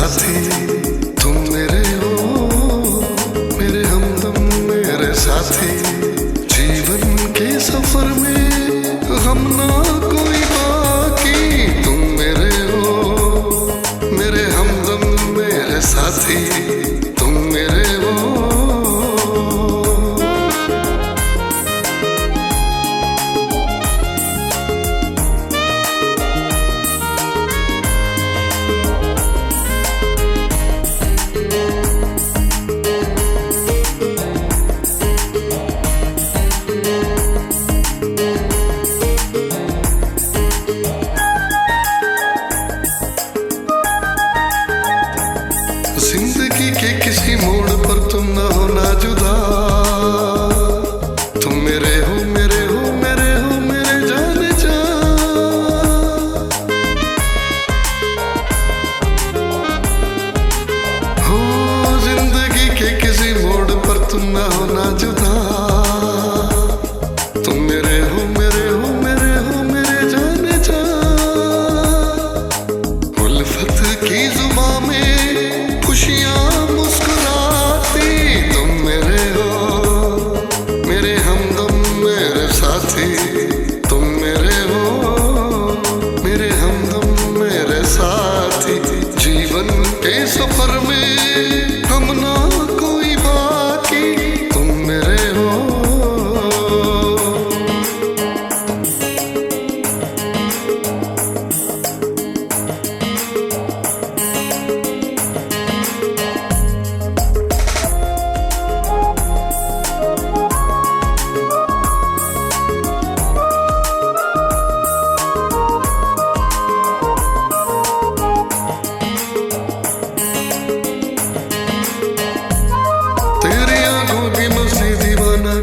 साथी तुम मेरे हो, मेरे हमदम मेरे साथी। जीवन के सफर में हम ना कोई बाकी, तुम मेरे हो, मेरे हमदम मेरे साथी तुम मेरे हो। जिंदगी के किसी मोड़ पर तुम ना हो ना जुदा, तुम मेरे हो मेरे हो मेरे हो मेरे जाने जा। हो जिंदगी के किसी मोड़ पर तुम ना हो ना जुदा, तुम मेरे हो मेरे हो मेरे हो मेरे जाने जा। उल्फत की जुबां में खुशियाँ मुस्कुराती, तुम मेरे हो, मेरे हमदम मेरे साथी तुम मेरे हो, मेरे हमदम मेरे साथी। जीवन के सफर में हम ना कोई बाकी, तुम मेरे हो।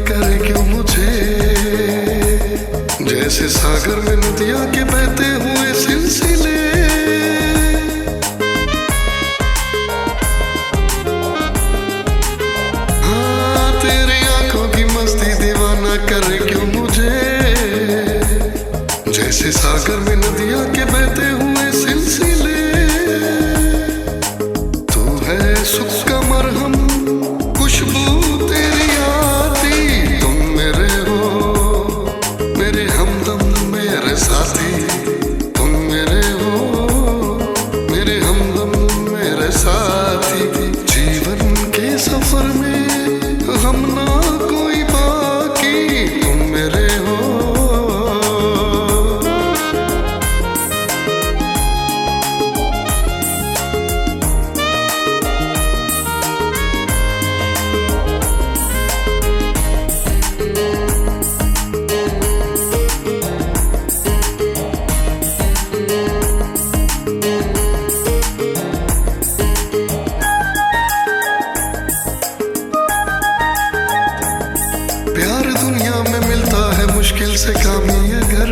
करे क्यों मुझे, जैसे सागर में नदियां के बहते हुए सिलसिले। हाँ तेरी आंखों की मस्ती दीवाना करे क्यों मुझे, जैसे सागर में नदियां के बहते हुए सिलसिले। तू है सुख का मरहम, खुशबू तेरी आती, तुम मेरे हो, मेरे हमदम मेरे साथी तुम मेरे हो, मेरे हमदम मेरे साथी। जीवन के सफर में हम ना कोई बाकी, तुम मेरे हो। प्यार दुनिया में मिलता है मुश्किल से कामी, अगर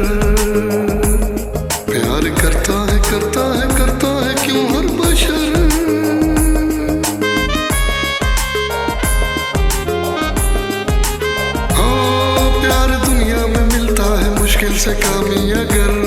प्यार करता है करता है करता है क्यों हर बशर। हाँ प्यार दुनिया में मिलता है मुश्किल से कामी, अगर